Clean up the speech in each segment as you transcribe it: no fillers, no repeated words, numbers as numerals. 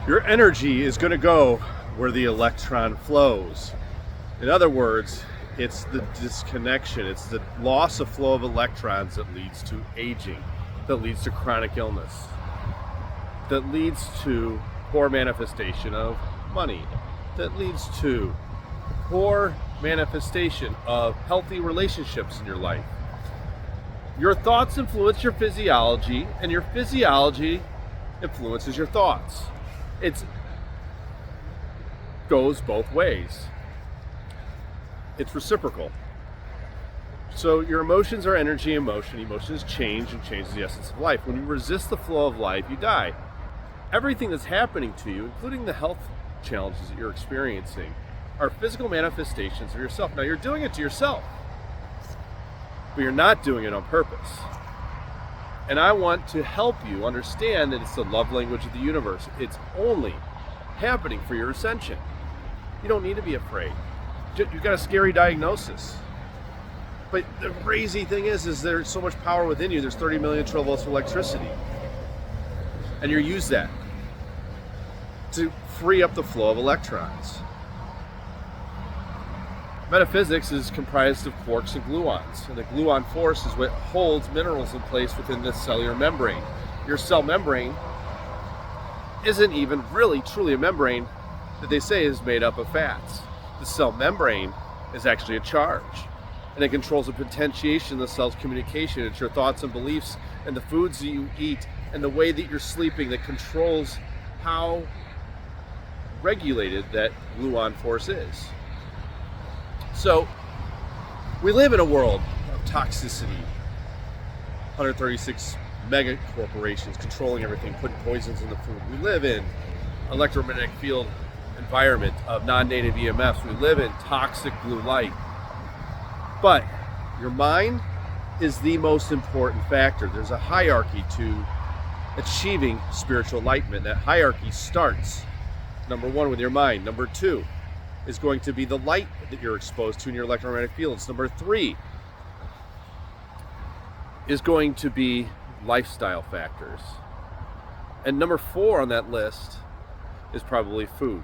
Your energy is going to go where the electron flows. In other words, it's the disconnection, it's the loss of flow of electrons that leads to aging, that leads to chronic illness, that leads to poor manifestation of money, that leads to poor manifestation of healthy relationships in your life. Your thoughts influence your physiology, and your physiology influences your thoughts. It goes both ways. It's reciprocal. So your emotions are energy in motion. Emotions change, and change is the essence of life. When you resist the flow of life, you die. Everything that's happening to you, including the health challenges that you're experiencing, are physical manifestations of yourself. Now, you're doing it to yourself, but you're not doing it on purpose. And I want to help you understand that it's the love language of the universe. It's only happening for your ascension. You don't need to be afraid. You've got a scary diagnosis. But the crazy thing is there's so much power within you. There's 30 million kilovolts of electricity. And you use that to free up the flow of electrons. Metaphysics is comprised of quarks and gluons, and the gluon force is what holds minerals in place within the cellular membrane. Your cell membrane isn't even really truly a membrane that they say is made up of fats. The cell membrane is actually a charge, and it controls the potentiation of the cell's communication. It's your thoughts and beliefs and the foods that you eat and the way that you're sleeping that controls how regulated that gluon force is. So we live in a world of toxicity, 136 mega corporations controlling everything, putting poisons in the food. We live in electromagnetic field environment of non-native EMFs. We live in toxic blue light. But your mind is the most important factor. There's a hierarchy to achieving spiritual enlightenment. That hierarchy starts, number one, with your mind. Number two is going to be the light that you're exposed to in your electromagnetic fields. Number three is going to be lifestyle factors. And number four on that list is probably food.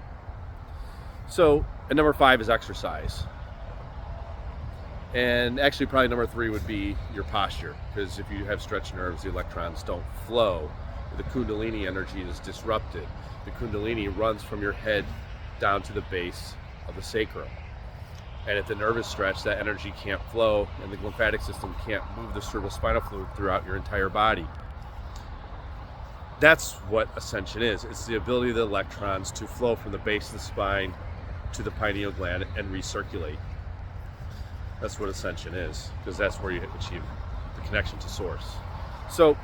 So, and number five is exercise. And actually probably number three would be your posture, because if you have stretched nerves, the electrons don't flow. The Kundalini energy is disrupted. The Kundalini runs from your head down to the base of the sacrum. And if the nerve is stretched, that energy can't flow, and the lymphatic system can't move the cerebrospinal fluid throughout your entire body. That's what ascension is. It's the ability of the electrons to flow from the base of the spine to the pineal gland and recirculate. That's what ascension is, because that's where you achieve the connection to source. So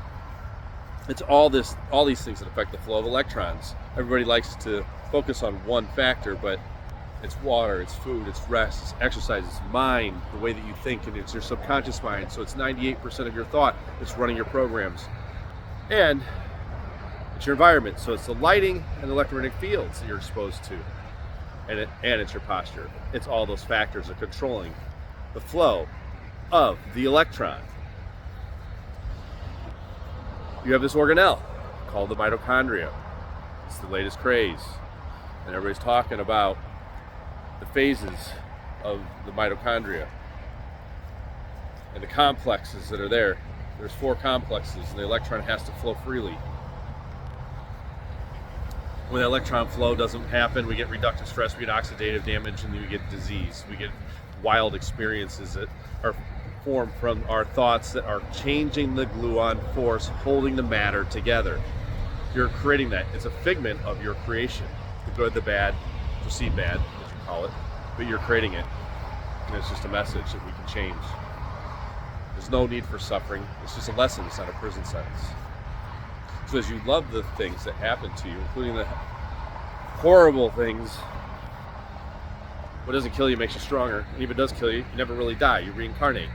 it's all these things that affect the flow of electrons. Everybody likes to focus on one factor, but it's water, it's food, it's rest, it's exercise, it's mind, the way that you think, and it's your subconscious mind. So it's 98% of your thought that's running your programs. And it's your environment. So it's the lighting and electromagnetic fields that you're exposed to. And it's your posture. It's all those factors that are controlling the flow of the electron. You have this organelle called the mitochondria. It's the latest craze. And everybody's talking about the phases of the mitochondria and the complexes that are there. There's 4 complexes, and the electron has to flow freely. When the electron flow doesn't happen, we get reductive stress, we get oxidative damage, and then we get disease. We get wild experiences that are formed from our thoughts that are changing the gluon force, holding the matter together. You're creating that. It's a figment of your creation. The good, the bad, perceived bad, as you call it, but you're creating it. And it's just a message that we can change. There's no need for suffering. It's just a lesson. It's not a prison sentence. So as you love the things that happen to you, including the horrible things, what doesn't kill you makes you stronger. And if it does kill you, you never really die. You reincarnate.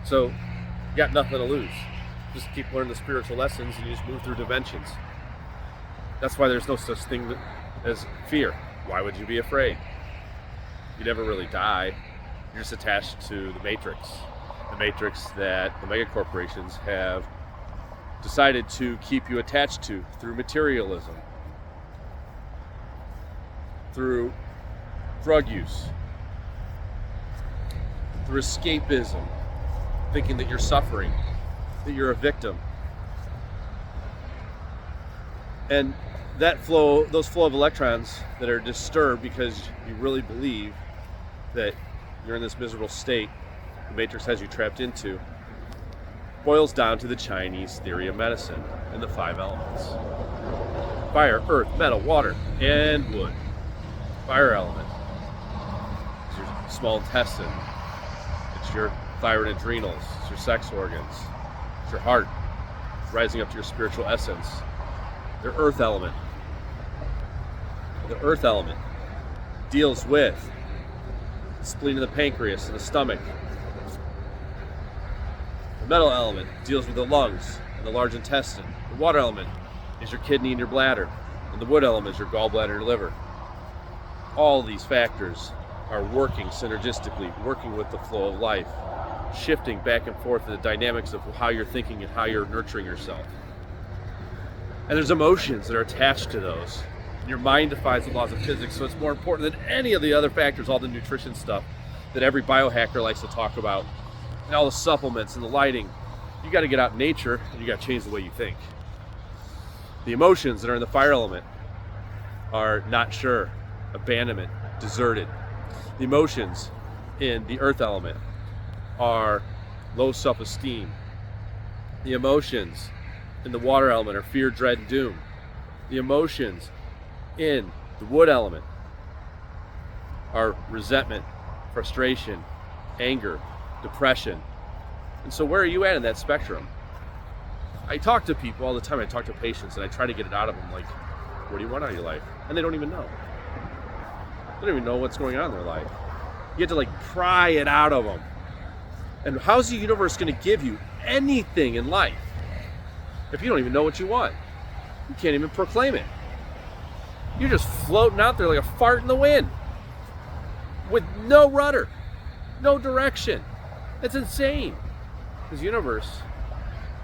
So you got nothing to lose. Just keep learning the spiritual lessons and you just move through dimensions. That's why there's no such thing as fear. Why would you be afraid? You never really die. You're just attached to the matrix. The matrix that the mega corporations have decided to keep you attached to through materialism. through drug use, through escapism, thinking that you're suffering, that you're a victim. And those flow of electrons that are disturbed because you really believe that you're in this miserable state the Matrix has you trapped into, boils down to the Chinese theory of medicine and the 5 elements. Fire, earth, metal, water, and wood. Fire element is your small intestine. It's your thyroid and adrenals. It's your sex organs. It's your heart. It's rising up to your spiritual essence. The earth element. The earth element deals with the spleen of the pancreas and the stomach. The metal element deals with the lungs and the large intestine. The water element is your kidney and your bladder. And the wood element is your gallbladder and your liver. All these factors are working synergistically, working with the flow of life, shifting back and forth the dynamics of how you're thinking and how you're nurturing yourself. And there's emotions that are attached to those. Your mind defies the laws of physics, so it's more important than any of the other factors, all the nutrition stuff that every biohacker likes to talk about, and all the supplements and the lighting. You got to get out in nature, and you got to change the way you think. The emotions that are in the fire element are not sure, abandonment, deserted. The emotions in the earth element are low self-esteem. The emotions in the water element are fear, dread, and doom. The emotions in the wood element are resentment, frustration, anger, depression. And so where are you at in that spectrum? I talk to people all the time. I talk to patients and I try to get it out of them, like, what do you want out of your life? And they don't even know. They don't even know what's going on in their life. You have to like pry it out of them. And how's the universe going to give you anything in life if you don't even know what you want? You can't even proclaim it. You're just floating out there like a fart in the wind with no rudder, no direction. It's insane. Because the universe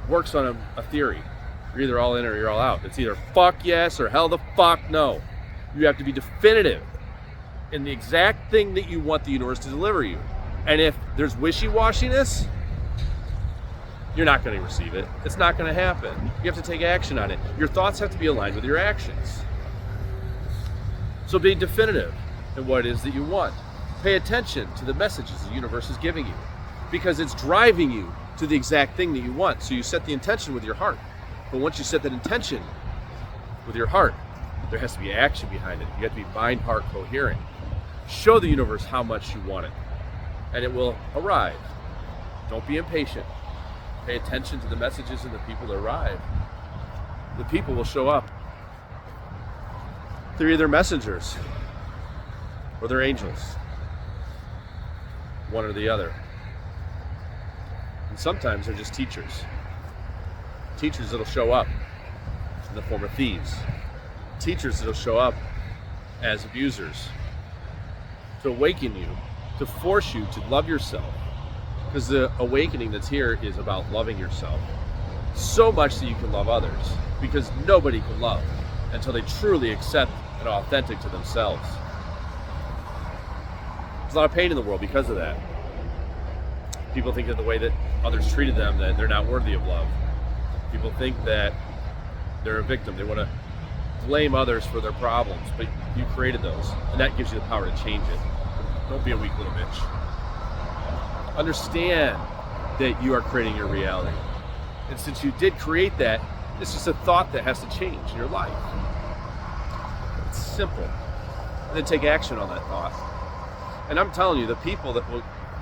works on a theory. You're either all in or you're all out. It's either fuck yes or hell the fuck no. You have to be definitive in the exact thing that you want the universe to deliver you. And if there's wishy-washiness, you're not going to receive it. It's not going to happen. You have to take action on it. Your thoughts have to be aligned with your actions. So be definitive in what it is that you want. Pay attention to the messages the universe is giving you, because it's driving you to the exact thing that you want. So you set the intention with your heart. But once you set that intention with your heart, there has to be action behind it. You have to be mind-heart coherent. Show the universe how much you want it, and it will arrive. Don't be impatient. Pay attention to the messages and the people that arrive. The people will show up. They're either messengers or they're angels. One or the other. And sometimes they're just teachers. Teachers that'll show up in the form of thieves. Teachers that'll show up as abusers to awaken you, to force you to love yourself. Because the awakening that's here is about loving yourself so much that you can love others, because nobody can love until they truly accept and are authentic to themselves. There's a lot of pain in the world because of that. People think that the way that others treated them, that they're not worthy of love. People think that they're a victim. They want to blame others for their problems, but you created those, and that gives you the power to change it. Don't be a weak little bitch. Understand that you are creating your reality. And since you did create that, it's just a thought that has to change in your life. It's simple. And then take action on that thought. And I'm telling you, the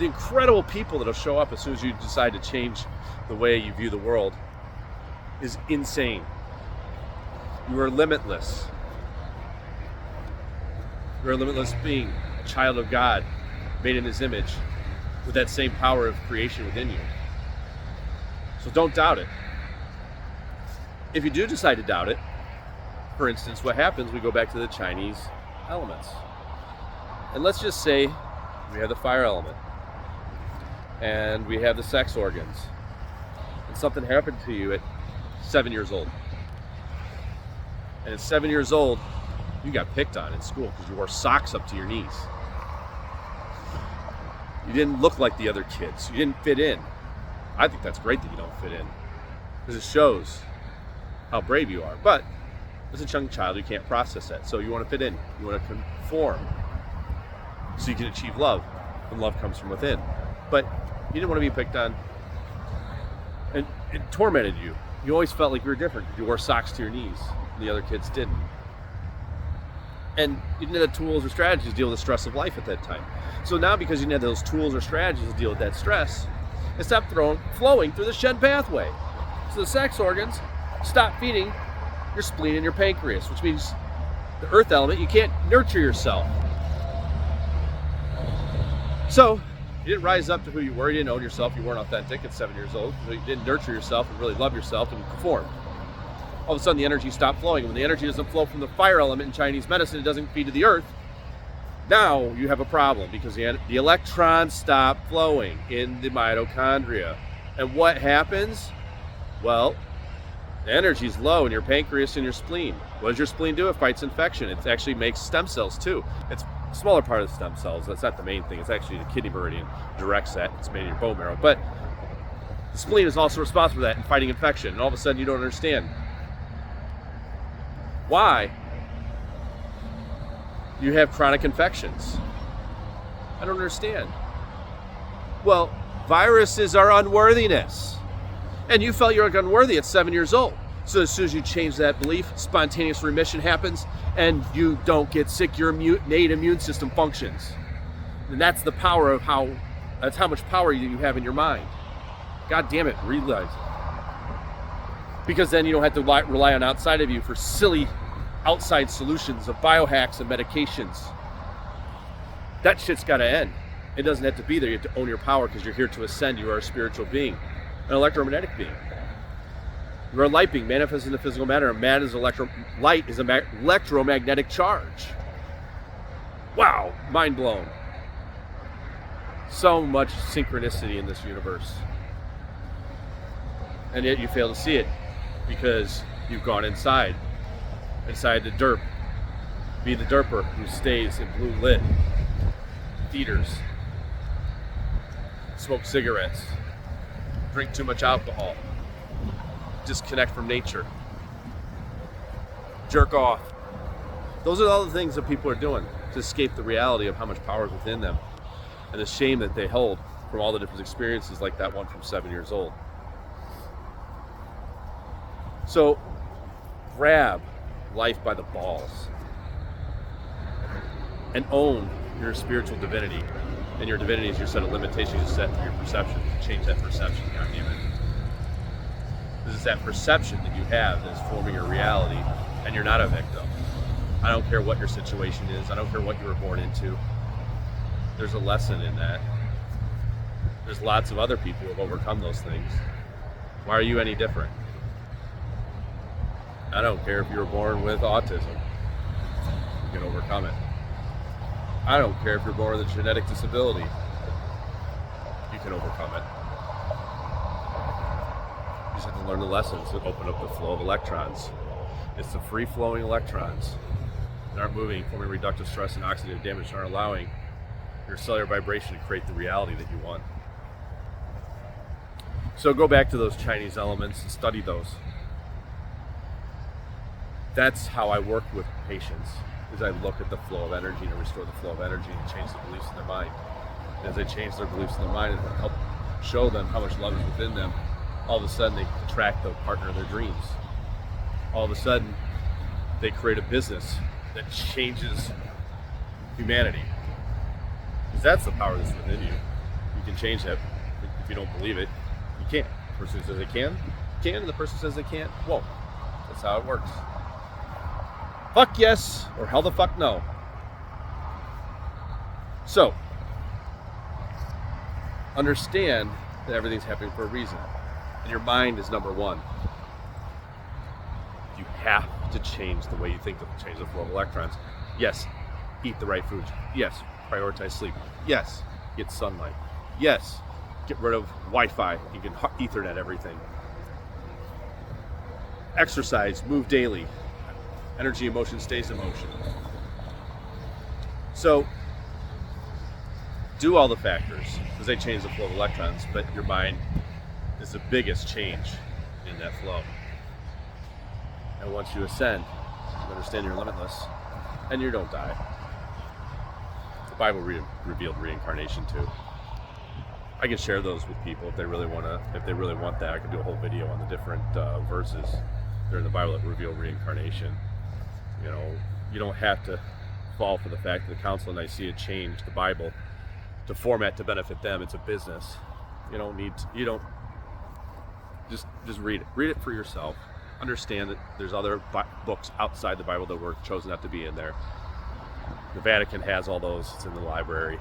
incredible people that'll show up as soon as you decide to change the way you view the world is insane. You are limitless. You're a limitless being, a child of God, made in His image, with that same power of creation within you. So don't doubt it. If you do decide to doubt it, for instance, what happens, we go back to the Chinese elements. And let's just say we have the fire element, and we have the sex organs, and something happened to you at 7 years old. And at 7 years old, You got picked on in school because you wore socks up to your knees. You didn't look like the other kids. You didn't fit in. I think that's great that you don't fit in, because it shows how brave you are. But as a young child, you can't process that. So you want to fit in. You want to conform so you can achieve love. And love comes from within. But you didn't want to be picked on. And it tormented you. You always felt like you were different. You wore socks to your knees, and the other kids didn't. And you didn't have the tools or strategies to deal with the stress of life at that time. So now, because you didn't have those tools or strategies to deal with that stress, it stopped flowing through the shed pathway. So the sex organs stop feeding your spleen and your pancreas, which means the earth element, you can't nurture yourself. So you didn't rise up to who you were. You didn't own yourself. You weren't authentic at 7 years old. So you didn't nurture yourself and really love yourself and conform. All of a sudden, the energy stopped flowing. And when the energy doesn't flow from the fire element in Chinese medicine, it doesn't feed to the earth. Now you have a problem, because the electrons stop flowing in the mitochondria. And what happens? Well, the energy is low in your pancreas and your spleen. What does your spleen do? It fights infection. It actually makes stem cells too. It's a smaller part of the stem cells. That's not the main thing. It's actually the kidney meridian directs that. It's made in your bone marrow. But the spleen is also responsible for that and fighting infection. And all of a sudden you don't understand why you have chronic infections. I don't understand. Well, viruses are unworthiness. And you felt you're unworthy at 7 years old. So as soon as you change that belief, spontaneous remission happens and you don't get sick. Your innate immune system functions. And that's the power of that's how much power you have in your mind. God damn it, realize it. Because then you don't have to rely on outside of you for silly outside solutions of biohacks and medications. That shit's got to end. It doesn't have to be there. You have to own your power, because you're here to ascend. You are a spiritual being, an electromagnetic being. You're a light being manifest in the physical matter. Light is an electromagnetic charge. Wow, mind blown. So much synchronicity in this universe. And yet you fail to see it, because you've gone inside the derp. Be the derper who stays in blue lit theaters, smoke cigarettes, drink too much alcohol, disconnect from nature, jerk off. Those are all the things that people are doing to escape the reality of how much power is within them and the shame that they hold from all the different experiences, like that one from 7 years old. So grab life by the balls and own your spiritual divinity. And your divinity is your set of limitations you set for your perception. Change that perception, God damn it. Because it's that perception that you have that is forming your reality, and you're not a victim. I don't care what your situation is. I don't care what you were born into. There's a lesson in that. There's lots of other people who have overcome those things. Why are you any different? I don't care if you were born with autism. You can overcome it. I don't care if you're born with a genetic disability. You can overcome it. You just have to learn the lessons that open up the flow of electrons. It's the free-flowing electrons that aren't moving, forming reductive stress and oxidative damage, and aren't allowing your cellular vibration to create the reality that you want. So go back to those Chinese elements and study those. That's how I work with patients, is I look at the flow of energy and restore the flow of energy and change the beliefs in their mind. And as they change their beliefs in their mind and help show them how much love is within them, all of a sudden they attract the partner of their dreams. All of a sudden they create a business that changes humanity. Because that's the power that's within you. You can change that. If you don't believe it, you can't. The person says they can, and the person says they can't, won't. That's how it works. Fuck yes, or hell the fuck no. So, understand that everything's happening for a reason. And your mind is number one. You have to change the way you think to change the flow of electrons. Yes, eat the right foods. Yes, prioritize sleep. Yes, get sunlight. Yes, get rid of Wi-Fi. You can Ethernet everything. Exercise, move daily. Energy in motion stays in motion. So do all the factors, because they change the flow of electrons, but your mind is the biggest change in that flow. And once you ascend, you understand you're limitless, and you don't die. The Bible revealed reincarnation too. I can share those with people if they really want that. I can do a whole video on the different verses there in the Bible that reveal reincarnation. You know, you don't have to fall for the fact that the Council of Nicaea changed the Bible to format to benefit them. It's a business. You don't just read it. Read it for yourself. Understand that there's other books outside the Bible that were chosen not to be in there. The Vatican has all those. It's in the library.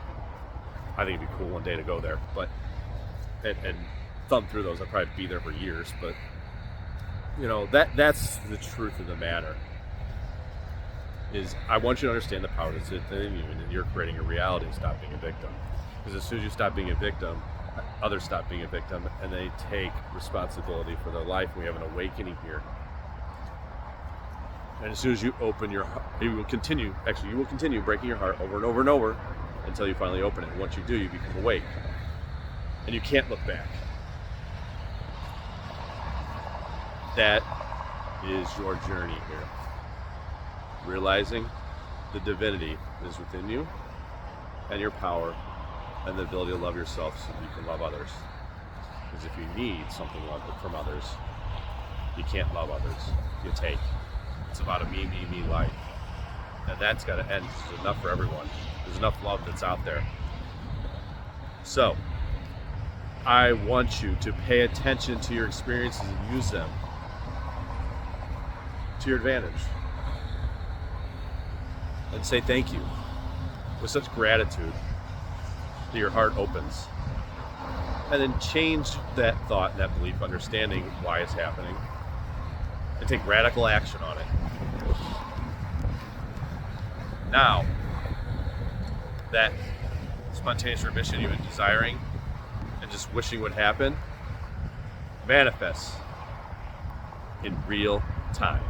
I think it'd be cool one day to go there, but and thumb through those. I'd probably be there for years, but you know, that's the truth of the matter. Is I want you to understand the power that's in you, and that you're creating a reality and stop being a victim. Because as soon as you stop being a victim, others stop being a victim, and they take responsibility for their life. We have an awakening here. And as soon as you open your heart, you will continue breaking your heart over and over and over until you finally open it. And once you do, you become awake. And you can't look back. That is your journey here. Realizing the divinity is within you, and your power, and the ability to love yourself so you can love others. Because if you need something from others, you can't love others. You take. It's about a me life. And that's got to end. There's enough for everyone. There's enough love that's out there. So, I want you to pay attention to your experiences and use them to your advantage. And say thank you with such gratitude that your heart opens. And then change that thought and that belief, understanding why it's happening, and take radical action on it. Now, that spontaneous remission you've been desiring and just wishing would happen manifests in real time.